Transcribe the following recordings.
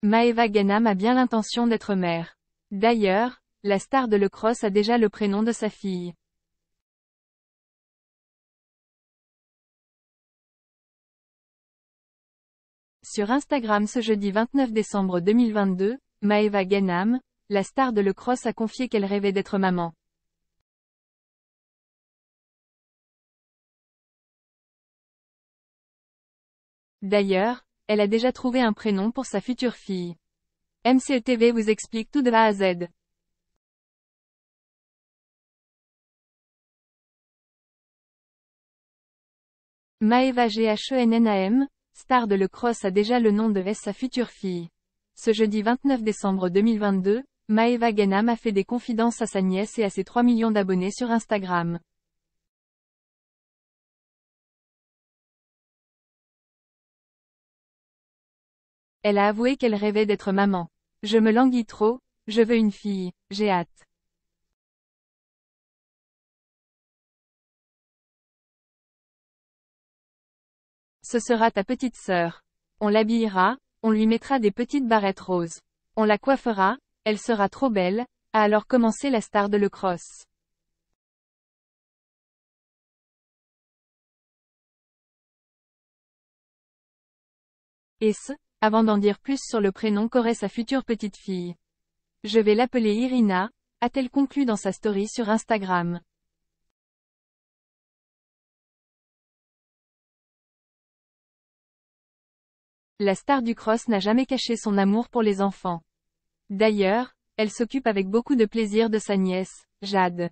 Maeva Ganam a bien l'intention d'être mère. D'ailleurs, la star de l'e-cross a déjà le prénom de sa fille. Sur Instagram ce jeudi 29 décembre 2022, Maeva Ganam, la star de l'e-cross a confié qu'elle rêvait d'être maman. D'ailleurs, elle a déjà trouvé un prénom pour sa future fille. MCETV vous explique tout de A à Z. Maeva Ghnam, star de l'e-cross a déjà le nom de sa future fille. Ce jeudi 29 décembre 2022, Maeva Ganam a fait des confidences à sa nièce et à ses 3 millions d'abonnés sur Instagram. Elle a avoué qu'elle rêvait d'être maman. Je me languis trop, je veux une fille, j'ai hâte. Ce sera ta petite sœur. On l'habillera, on lui mettra des petites barrettes roses. On la coiffera, elle sera trop belle, a alors commencé la star de l'e-cross. Et ce, avant d'en dire plus sur le prénom qu'aurait sa future petite fille. Je vais l'appeler Irina, a-t-elle conclu dans sa story sur Instagram. La star du cross n'a jamais caché son amour pour les enfants. D'ailleurs, elle s'occupe avec beaucoup de plaisir de sa nièce, Jade.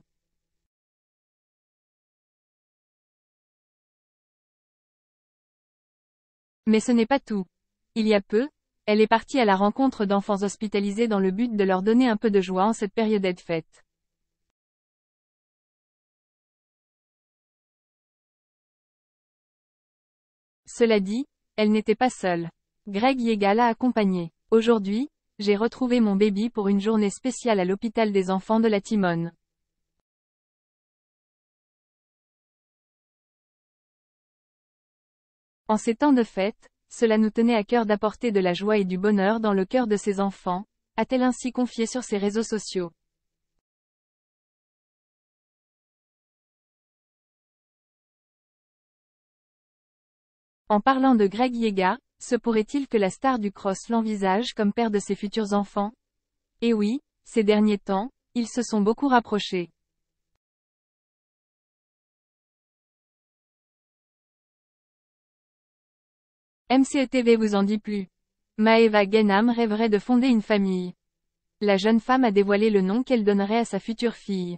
Mais ce n'est pas tout. Il y a peu, elle est partie à la rencontre d'enfants hospitalisés dans le but de leur donner un peu de joie en cette période de fête. Cela dit, elle n'était pas seule. Greg Yega l'a accompagnée. Aujourd'hui, j'ai retrouvé mon baby pour une journée spéciale à l'hôpital des enfants de la Timone. En ces temps de fête, cela nous tenait à cœur d'apporter de la joie et du bonheur dans le cœur de ces enfants, a-t-elle ainsi confié sur ses réseaux sociaux. En parlant de Greg Yega, se pourrait-il que la star du cross l'envisage comme père de ses futurs enfants? Eh oui, ces derniers temps, ils se sont beaucoup rapprochés. MCETV vous en dit plus. Maeva Ganam rêverait de fonder une famille. La jeune femme a dévoilé le nom qu'elle donnerait à sa future fille.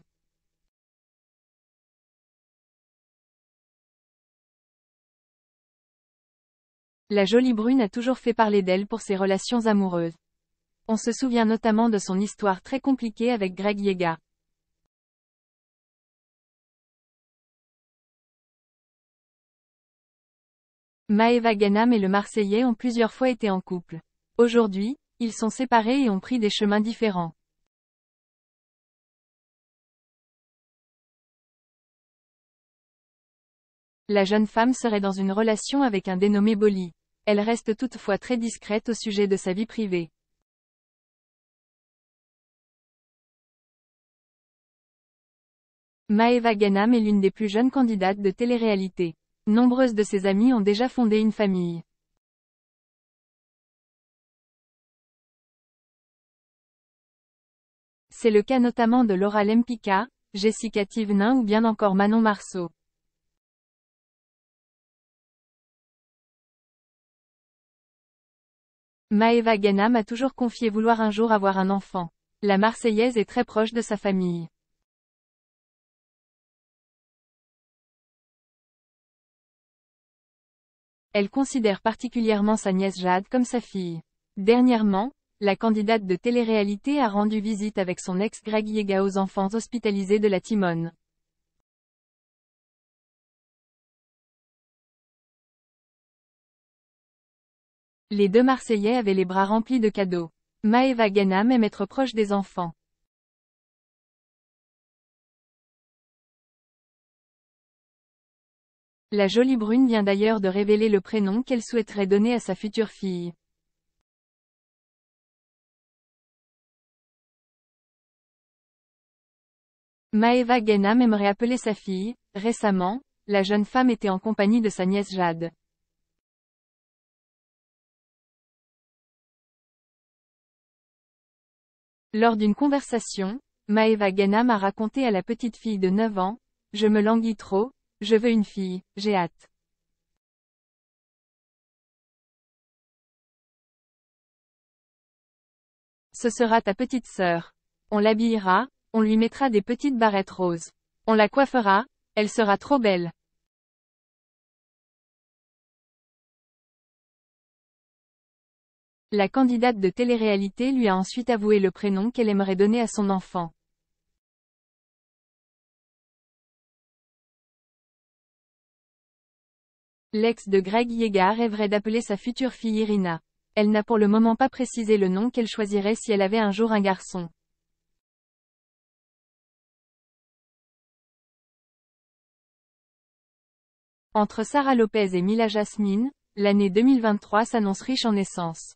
La jolie brune a toujours fait parler d'elle pour ses relations amoureuses. On se souvient notamment de son histoire très compliquée avec Greg Yega. Maeva Ganam et le Marseillais ont plusieurs fois été en couple. Aujourd'hui, ils sont séparés et ont pris des chemins différents. La jeune femme serait dans une relation avec un dénommé Bolly. Elle reste toutefois très discrète au sujet de sa vie privée. Maeva Ganam est l'une des plus jeunes candidates de télé-réalité. Nombreuses de ses amies ont déjà fondé une famille. C'est le cas notamment de Laura Lempicka, Jessica Thévenin ou bien encore Manon Marceau. Maeva Ganam a toujours confié vouloir un jour avoir un enfant. La Marseillaise est très proche de sa famille. Elle considère particulièrement sa nièce Jade comme sa fille. Dernièrement, la candidate de télé-réalité a rendu visite avec son ex Greg Yega aux enfants hospitalisés de la Timone. Les deux Marseillais avaient les bras remplis de cadeaux. Maeva Ganam aime être proche des enfants. La jolie brune vient d'ailleurs de révéler le prénom qu'elle souhaiterait donner à sa future fille. Maeva Gainam aimerait appeler sa fille. Récemment, la jeune femme était en compagnie de sa nièce Jade. Lors d'une conversation, Maeva Gainam a raconté à la petite fille de 9 ans, « Je me languis trop, je veux une fille, j'ai hâte. » Ce sera ta petite sœur. On l'habillera, on lui mettra des petites barrettes roses. On la coiffera, elle sera trop belle. La candidate de télé-réalité lui a ensuite avoué le prénom qu'elle aimerait donner à son enfant. L'ex de Greg Yega rêverait d'appeler sa future fille Irina. Elle n'a pour le moment pas précisé le nom qu'elle choisirait si elle avait un jour un garçon. Entre Sarah Lopez et Mila Jasmine, l'année 2023 s'annonce riche en naissances.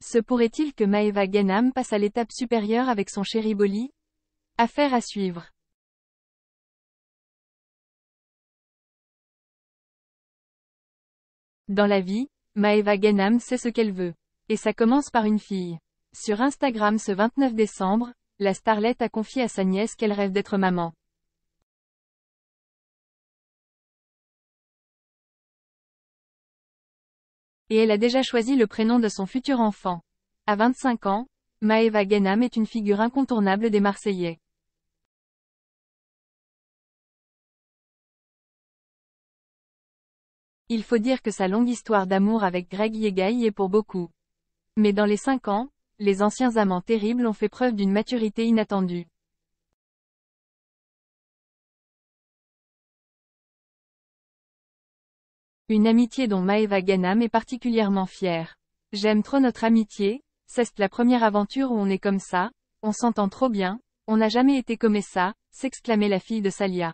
Se pourrait-il que Maeva Gainam passe à l'étape supérieure avec son chéri Bolly? Affaire à suivre. Dans la vie, Maeva Gainam sait ce qu'elle veut. Et ça commence par une fille. Sur Instagram ce 29 décembre, la starlette a confié à sa nièce qu'elle rêve d'être maman. Et elle a déjà choisi le prénom de son futur enfant. À 25 ans, Maeva Gainam est une figure incontournable des Marseillais. Il faut dire que sa longue histoire d'amour avec Greg Yega y est pour beaucoup. Mais dans les 5 ans, les anciens amants terribles ont fait preuve d'une maturité inattendue. Une amitié dont Maeva Gainam est particulièrement fière. J'aime trop notre amitié, c'est la première aventure où on est comme ça, on s'entend trop bien, on n'a jamais été comme ça, s'exclamait la fille de Salia.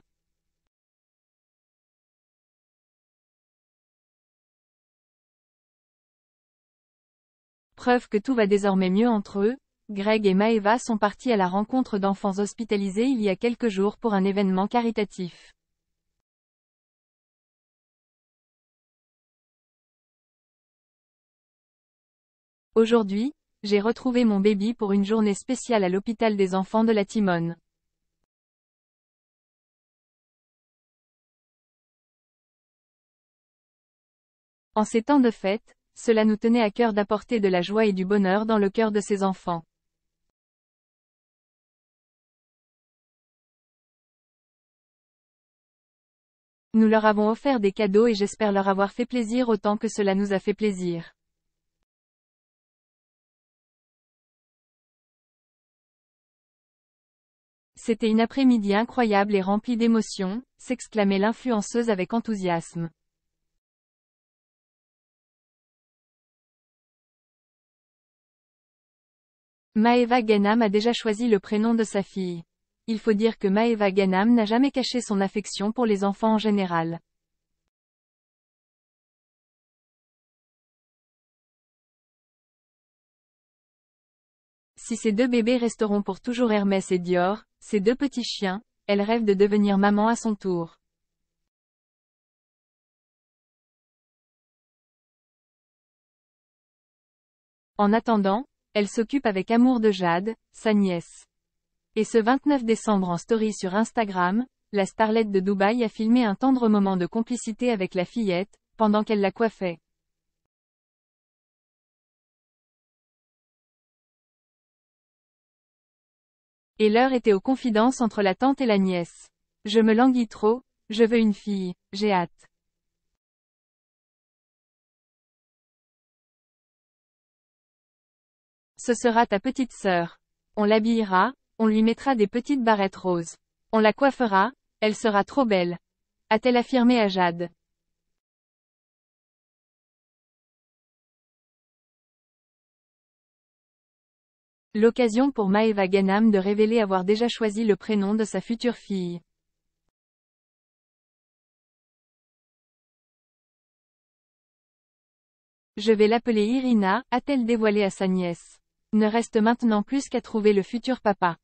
Preuve que tout va désormais mieux entre eux, Greg et Maeva sont partis à la rencontre d'enfants hospitalisés il y a quelques jours pour un événement caritatif. Aujourd'hui, j'ai retrouvé mon baby pour une journée spéciale à l'hôpital des enfants de la Timone. En ces temps de fête, cela nous tenait à cœur d'apporter de la joie et du bonheur dans le cœur de ces enfants. Nous leur avons offert des cadeaux et j'espère leur avoir fait plaisir autant que cela nous a fait plaisir. C'était une après-midi incroyable et remplie d'émotions, s'exclamait l'influenceuse avec enthousiasme. Maeva Gainam a déjà choisi le prénom de sa fille. Il faut dire que Maeva Gainam n'a jamais caché son affection pour les enfants en général. Si ces deux bébés resteront pour toujours Hermès et Dior, ces deux petits chiens, elle rêve de devenir maman à son tour. En attendant, elle s'occupe avec amour de Jade, sa nièce. Et ce 29 décembre en story sur Instagram, la starlette de Dubaï a filmé un tendre moment de complicité avec la fillette, pendant qu'elle la coiffait. Et l'heure était aux confidences entre la tante et la nièce. Je me languis trop, je veux une fille, j'ai hâte. Ce sera ta petite sœur. On l'habillera, on lui mettra des petites barrettes roses. On la coiffera, elle sera trop belle. A-t-elle affirmé à Jade. L'occasion pour Maeva Gainam de révéler avoir déjà choisi le prénom de sa future fille. Je vais l'appeler Irina, a-t-elle dévoilé à sa nièce. Ne reste maintenant plus qu'à trouver le futur papa.